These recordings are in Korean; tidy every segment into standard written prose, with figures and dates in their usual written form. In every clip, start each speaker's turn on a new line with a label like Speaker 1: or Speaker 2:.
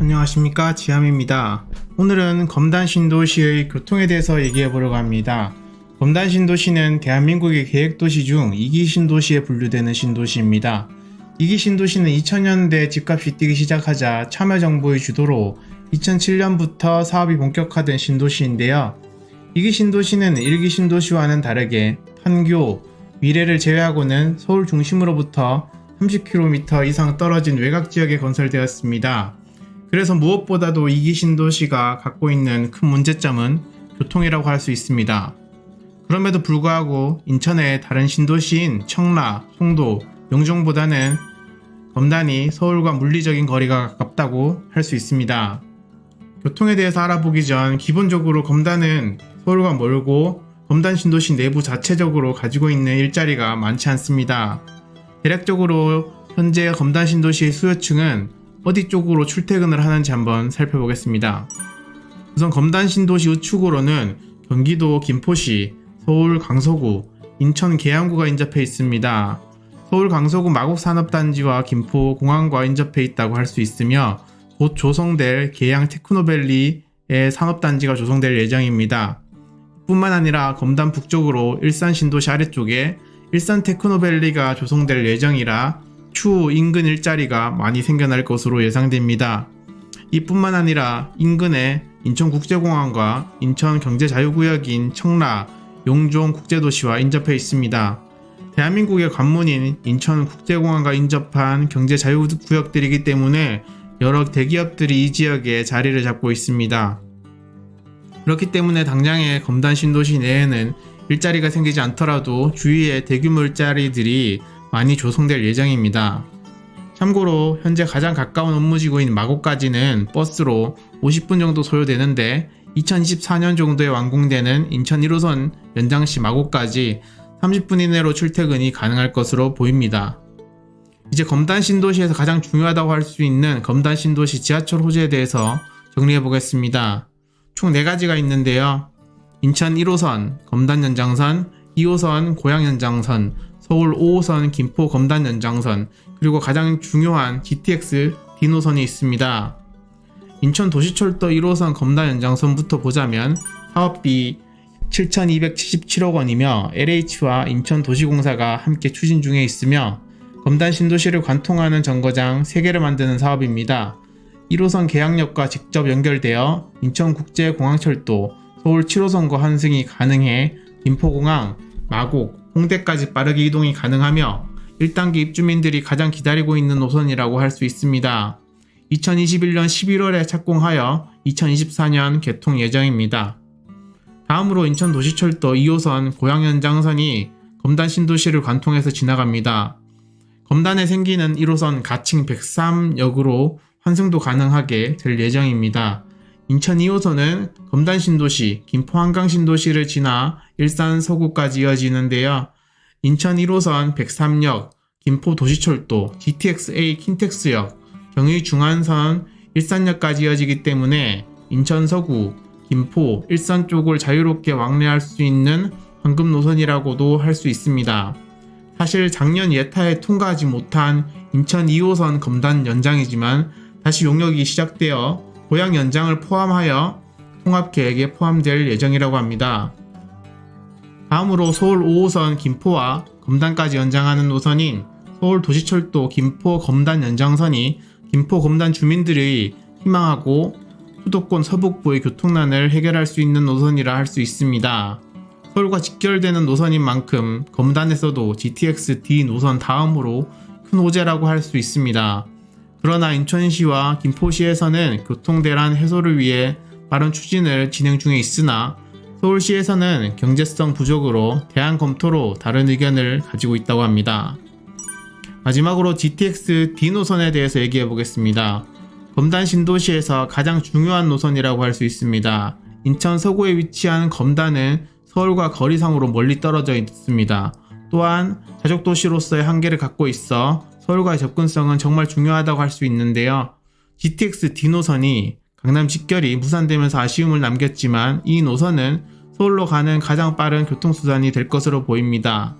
Speaker 1: 안녕하십니까, 지함입니다. 오늘은 검단 신도시의 교통에 대해서 얘기해 보려고 합니다. 검단 신도시는 대한민국의 계획도시 중 2기 신도시에 분류되는 신도시입니다. 2기 신도시는 2000년대 집값이 뛰기 시작하자 참여정부의 주도로 2007년부터 사업이 본격화된 신도시인데요. 2기 신도시는 1기 신도시와는 다르게 판교, 위례를 제외하고는 서울 중심으로부터 30km 이상 떨어진 외곽 지역에 건설되었습니다. 그래서 무엇보다도 2기 신도시가 갖고 있는 큰 문제점은 교통이라고 할 수 있습니다. 그럼에도 불구하고 인천의 다른 신도시인 청라, 송도, 영종보다는 검단이 서울과 물리적인 거리가 가깝다고 할 수 있습니다. 교통에 대해서 알아보기 전 기본적으로 검단은 서울과 멀고 검단 신도시 내부 자체적으로 가지고 있는 일자리가 많지 않습니다. 대략적으로 현재 검단 신도시의 수요층은 어디 쪽으로 출퇴근을 하는지 한번 살펴보겠습니다. 우선 검단 신도시 우측으로는 경기도 김포시, 서울 강서구, 인천 계양구가 인접해 있습니다. 서울 강서구 마곡산업단지와 김포 공항과 인접해 있다고 할 수 있으며 곧 조성될 계양 테크노밸리의 산업단지가 조성될 예정입니다. 뿐만 아니라 검단 북쪽으로 일산 신도시 아래쪽에 일산 테크노밸리가 조성될 예정이라 추후 인근 일자리가 많이 생겨날 것으로 예상됩니다. 이뿐만 아니라 인근에 인천국제공항과 인천경제자유구역인 청라, 용종국제도시와 인접해 있습니다. 대한민국의 관문인 인천국제공항과 인접한 경제자유구역들이기 때문에 여러 대기업들이 이 지역에 자리를 잡고 있습니다. 그렇기 때문에 당장의 검단 신도시 내에는 일자리가 생기지 않더라도 주위에 대규모 일자리들이 많이 조성될 예정입니다. 참고로 현재 가장 가까운 업무지구인 마곡까지는 버스로 50분 정도 소요되는데 2024년 정도에 완공되는 인천 1호선 연장시 마곡까지 30분 이내로 출퇴근이 가능할 것으로 보입니다. 이제 검단 신도시에서 가장 중요하다고 할 수 있는 검단 신도시 지하철 호재에 대해서 정리해 보겠습니다. 총 4가지가 있는데요. 인천 1호선 검단 연장선, 2호선 고양 연장선, 서울 5호선 김포 검단 연장선, 그리고 가장 중요한 GTX D노선이 있습니다. 인천 도시철도 1호선 검단 연장선부터 보자면 사업비 7,277억 원이며 LH와 인천도시공사가 함께 추진 중에 있으며 검단 신도시를 관통하는 정거장 3개를 만드는 사업입니다. 1호선 계양역과 직접 연결되어 인천국제공항철도, 서울 7호선과 환승이 가능해 김포공항, 마곡, 홍대까지 빠르게 이동이 가능하며 1단계 입주민들이 가장 기다리고 있는 노선이라고 할 수 있습니다. 2021년 11월에 착공하여 2024년 개통 예정입니다. 다음으로 인천도시철도 2호선 고양연장선이 검단 신도시를 관통해서 지나갑니다. 검단에 생기는 1호선 가칭 103역으로 환승도 가능하게 될 예정입니다. 인천 2호선은 검단 신도시, 김포 한강 신도시를 지나 일산 서구까지 이어지는데요. 인천 1호선 103역, 김포 도시철도, GTX-A 킨텍스역, 경의 중안선 일산역까지 이어지기 때문에 인천 서구, 김포, 일산 쪽을 자유롭게 왕래할 수 있는 황금 노선이라고도 할 수 있습니다. 사실 작년 예타에 통과하지 못한 인천 2호선 검단 연장이지만 다시 용역이 시작되어 고양 연장을 포함하여 통합계획에 포함될 예정이라고 합니다. 다음으로 서울 5호선 김포와 검단까지 연장하는 노선인 서울 도시철도 김포 검단 연장선이 김포 검단 주민들의 희망하고 수도권 서북부의 교통난을 해결할 수 있는 노선이라 할 수 있습니다. 서울과 직결되는 노선인 만큼 검단에서도 GTX D 노선 다음으로 큰 호재라고 할 수 있습니다. 그러나 인천시와 김포시에서는 교통대란 해소를 위해 빠른 추진을 진행 중에 있으나 서울시에서는 경제성 부족으로 대안 검토로 다른 의견을 가지고 있다고 합니다. 마지막으로 GTX D 노선에 대해서 얘기해 보겠습니다. 검단 신도시에서 가장 중요한 노선이라고 할 수 있습니다. 인천 서구에 위치한 검단은 서울과 거리상으로 멀리 떨어져 있습니다. 또한 자족도시로서의 한계를 갖고 있어 서울과의 접근성은 정말 중요하다고 할 수 있는데요. GTX D 노선이 강남 직결이 무산되면서 아쉬움을 남겼지만 이 노선은 서울로 가는 가장 빠른 교통수단이 될 것으로 보입니다.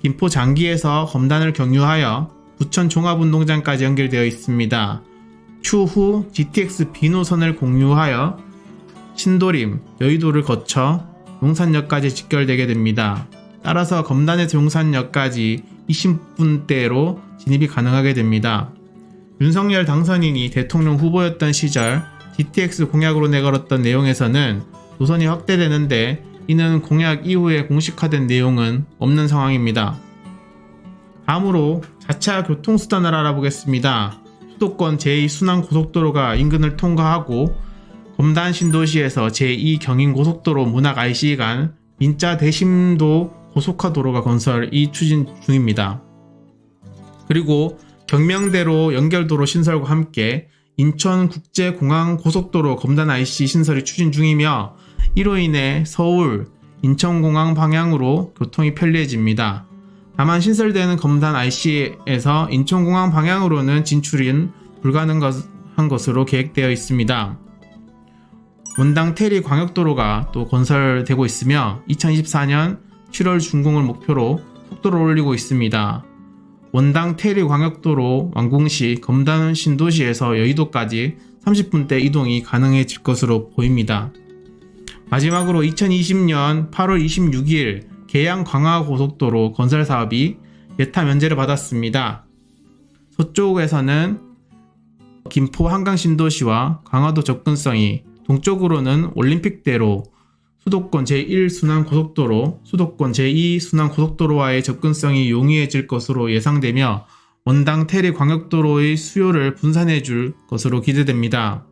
Speaker 1: 김포 장기에서 검단을 경유하여 부천 종합운동장까지 연결되어 있습니다. 추후 GTX B 노선을 공유하여 신도림, 여의도를 거쳐 용산역까지 직결되게 됩니다. 따라서 검단에서 용산역까지 20분대로 진입이 가능하게 됩니다. 윤석열 당선인이 대통령 후보였던 시절 GTX 공약으로 내걸었던 내용에서는 노선이 확대되는데 이는 공약 이후에 공식화된 내용은 없는 상황입니다. 다음으로 자차 교통수단을 알아보겠습니다. 수도권 제2순환고속도로가 인근을 통과하고 검단 신도시에서 제2경인고속도로 문학 IC 간 민자 대심도 고속화도로가 건설이 추진 중입니다. 그리고 경명대로 연결도로 신설과 함께 인천국제공항고속도로 검단 IC 신설이 추진 중이며 이로 인해 서울, 인천공항 방향으로 교통이 편리해집니다. 다만 신설되는 검단 IC에서 인천공항 방향으로는 진출은 불가능한 것으로 계획되어 있습니다. 원당 테리 광역도로가 또 건설되고 있으며 2024년 7월 준공을 목표로 속도를 올리고 있습니다. 원당 테리 광역도로 완공 시 검단 신도시에서 여의도까지 30분대 이동이 가능해질 것으로 보입니다. 마지막으로 2020년 8월 26일 계양 광화고속도로 건설 사업이 예타 면제를 받았습니다. 서쪽에서는 김포 한강 신도시와 강화도 접근성이, 동쪽으로는 올림픽대로, 수도권 제1순환고속도로, 수도권 제2순환고속도로와의 접근성이 용이해질 것으로 예상되며 원당 테리 광역도로의 수요를 분산해줄 것으로 기대됩니다.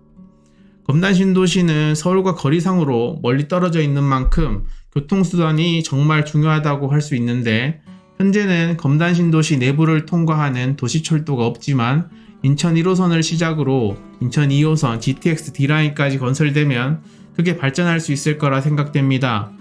Speaker 1: 검단 신도시는 서울과 거리상으로 멀리 떨어져 있는 만큼 교통수단이 정말 중요하다고 할 수 있는데 현재는 검단 신도시 내부를 통과하는 도시철도가 없지만 인천 1호선을 시작으로 인천 2호선 GTX D라인까지 건설되면 크게 발전할 수 있을 거라 생각됩니다.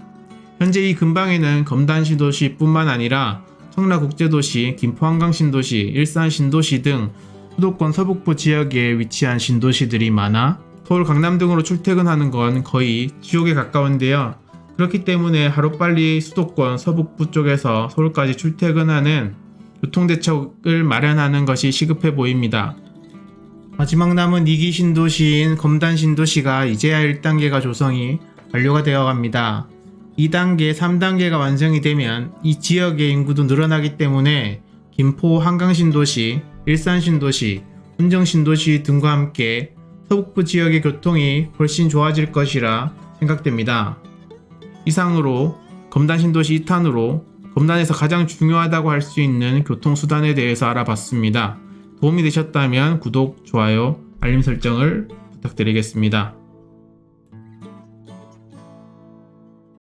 Speaker 1: 현재 이 근방에는 검단 신도시 뿐만 아니라 청라국제도시, 김포한강신도시, 일산신도시 등 수도권 서북부 지역에 위치한 신도시들이 많아 서울 강남 등으로 출퇴근하는 건 거의 지옥에 가까운데요. 그렇기 때문에 하루빨리 수도권 서북부 쪽에서 서울까지 출퇴근하는 교통대책을 마련하는 것이 시급해 보입니다. 마지막 남은 2기 신도시인 검단 신도시가 이제야 1단계가 조성이 완료가 되어 갑니다. 2단계, 3단계가 완성이 되면 이 지역의 인구도 늘어나기 때문에 김포 한강신도시, 일산신도시, 운정신도시 등과 함께 서북부 지역의 교통이 훨씬 좋아질 것이라 생각됩니다. 이상으로 검단 신도시 2탄으로 검단에서 가장 중요하다고 할 수 있는 교통수단에 대해서 알아봤습니다. 도움이 되셨다면 구독, 좋아요, 알림 설정을 부탁드리겠습니다.